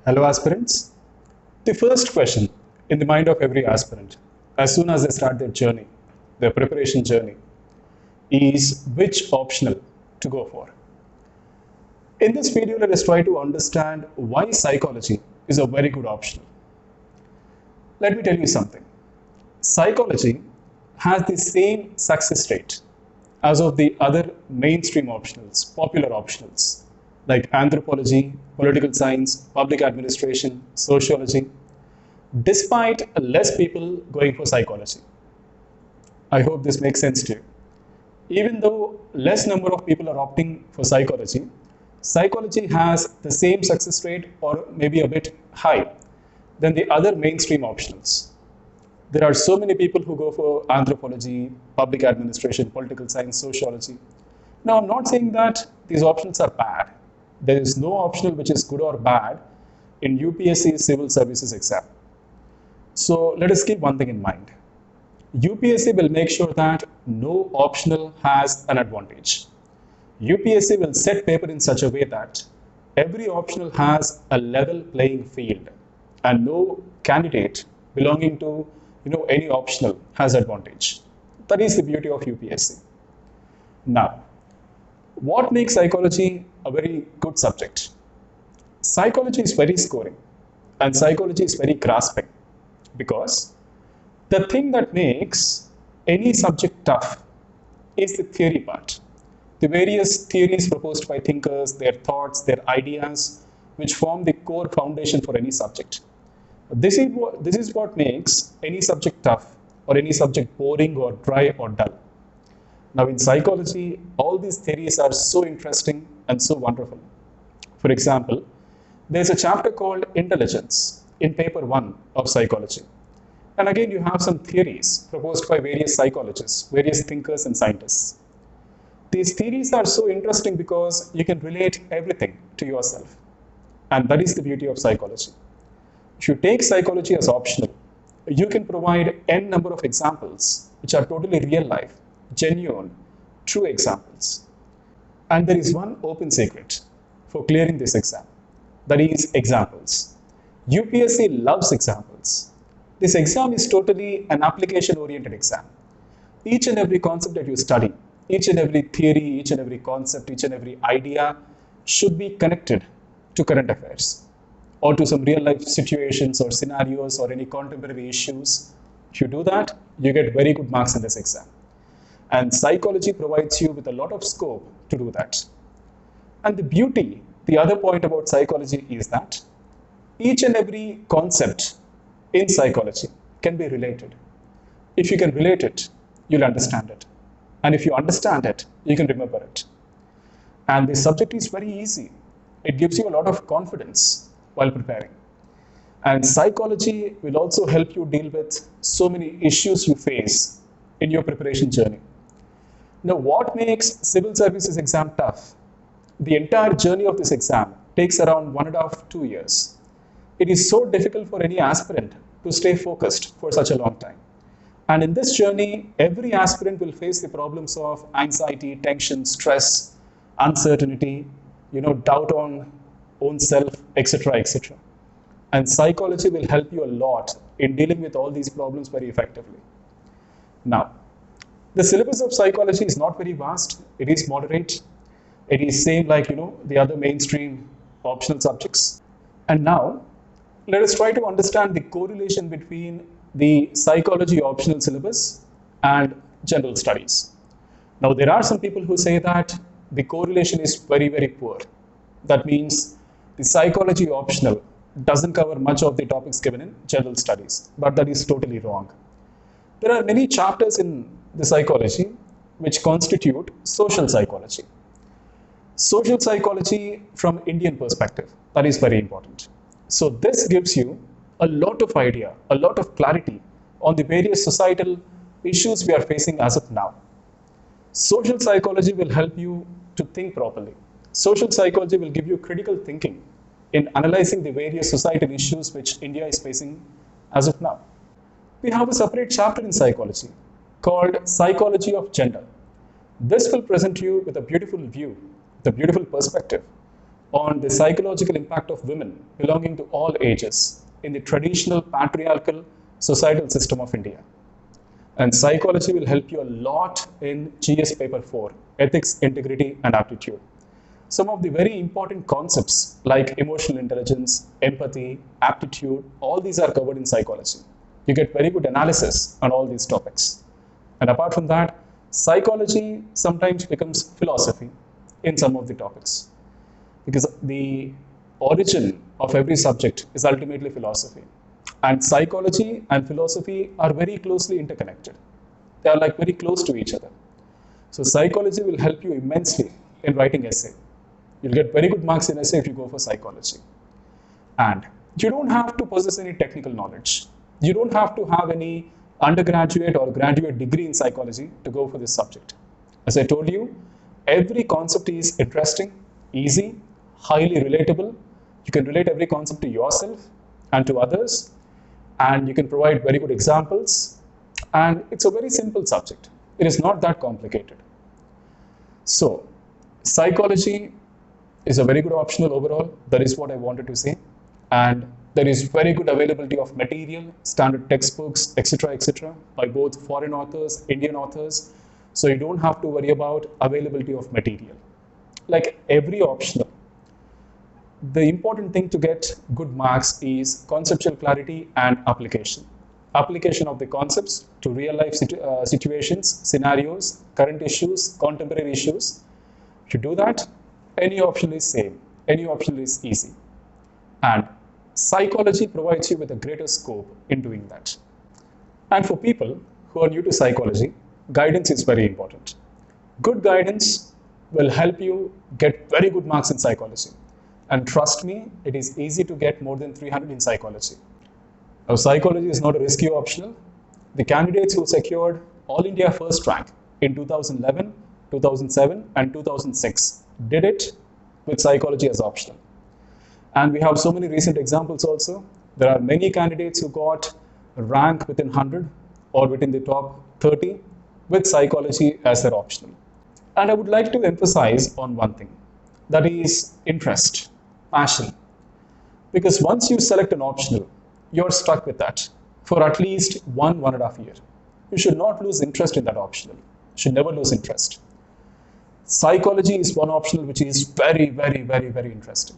Hello, aspirants. The first question in the mind of every aspirant, as soon as they start their journey, their preparation journey, is which optional to go for. In this video, let us try to understand why psychology is a very good optional. Let me tell you something. Psychology has the same success rate as of the other mainstream optionals, popular optionals, like anthropology, political science, public administration, sociology, despite less people going for psychology. I hope this makes sense to you. Even though less number of people are opting for psychology, psychology has the same success rate or maybe a bit high than the other mainstream optionals. There are so many people who go for anthropology, public administration, political science, sociology. Now, I'm not saying that these options are bad. There is no optional which is good or bad in UPSC civil services exam. So let us keep one thing in mind. UPSC will make sure that no optional has an advantage. UPSC will set paper in such a way that every optional has a level playing field and no candidate belonging to any optional has advantage. That is the beauty of UPSC. Now, what makes psychology a very good subject? Psychology is very scoring and psychology is very grasping because the thing that makes any subject tough is the theory part. The various theories proposed by thinkers, their thoughts, their ideas, which form the core foundation for any subject. This is what makes any subject tough or any subject boring or dry or dull. Now, in psychology, all these theories are so interesting and so wonderful. For example, there's a chapter called Intelligence in paper 1 of psychology. And again, you have some theories proposed by various psychologists, various thinkers and scientists. These theories are so interesting because you can relate everything to yourself. And that is the beauty of psychology. If you take psychology as optional, you can provide n number of examples which are totally real life, genuine, true examples. And there is one open secret for clearing this exam. That is examples. UPSC loves examples. This exam is totally an application-oriented exam. Each and every concept that you study, each and every theory, each and every concept, each and every idea should be connected to current affairs or to some real life situations or scenarios or any contemporary issues. If you do that, you get very good marks in this exam. And psychology provides you with a lot of scope to do that. And the other point about psychology is that each and every concept in psychology can be related. If you can relate it, you'll understand it. And if you understand it, you can remember it. And the subject is very easy. It gives you a lot of confidence while preparing. And psychology will also help you deal with so many issues you face in your preparation journey. Now, what makes civil services exam tough? The entire journey of this exam takes around 1.5 to 2 years. It is so difficult for any aspirant to stay focused for such a long time. And in this journey, every aspirant will face the problems of anxiety, tension, stress, uncertainty, doubt on own self, etc., etc. And psychology will help you a lot in dealing with all these problems very effectively. Now, the syllabus of psychology is not very vast. It is moderate. It is same like, the other mainstream optional subjects. And now, let us try to understand the correlation between the psychology optional syllabus and general studies. Now, there are some people who say that the correlation is very, very poor. That means the psychology optional doesn't cover much of the topics given in general studies, but that is totally wrong. There are many chapters in the psychology which constitute social psychology. Social psychology from Indian perspective, that is very important. So this gives you a lot of idea, a lot of clarity on the various societal issues we are facing as of now. Social psychology will help you to think properly. Social psychology will give you critical thinking in analyzing the various societal issues which India is facing as of now. We have a separate chapter in psychology called Psychology of Gender. This will present you with a beautiful view, the beautiful perspective on the psychological impact of women belonging to all ages in the traditional patriarchal societal system of India. And psychology will help you a lot in GS paper 4, ethics, integrity and aptitude. Some of the very important concepts like emotional intelligence, empathy, aptitude, all these are covered in psychology. You get very good analysis on all these topics. And apart from that, psychology sometimes becomes philosophy in some of the topics, because the origin of every subject is ultimately philosophy. And psychology and philosophy are very closely interconnected. They are like very close to each other. So psychology will help you immensely in writing essay. You'll get very good marks in essay if you go for psychology. And you don't have to possess any technical knowledge. You don't have to have any undergraduate or graduate degree in psychology to go for this subject. As I told you, every concept is interesting, easy, highly relatable. You can relate every concept to yourself and to others, and you can provide very good examples. And it's a very simple subject. It is not that complicated. So, psychology is a very good optional overall. That is what I wanted to say. And there is very good availability of material, standard textbooks, etc., by both foreign authors, Indian authors. So you don't have to worry about availability of material. Like every optional, the important thing to get good marks is conceptual clarity and application. Application of the concepts to real life situations, scenarios, current issues, contemporary issues. If you do that, any option is same. Any option is easy. And psychology provides you with a greater scope in doing that. And for people who are new to psychology, guidance is very important. Good guidance will help you get very good marks in psychology. And trust me, it is easy to get more than 300 in psychology. Now, psychology is not a risky optional. The candidates who secured All India first rank in 2011, 2007 and 2006 did it with psychology as optional. And we have so many recent examples also. There are many candidates who got a rank within 100 or within the top 30 with psychology as their optional. And I would like to emphasize on one thing, that is interest, passion. Because once you select an optional, you're stuck with that for at least 1.5 years. You should not lose interest in that optional. You should never lose interest. Psychology is one optional which is very, very, very, very interesting.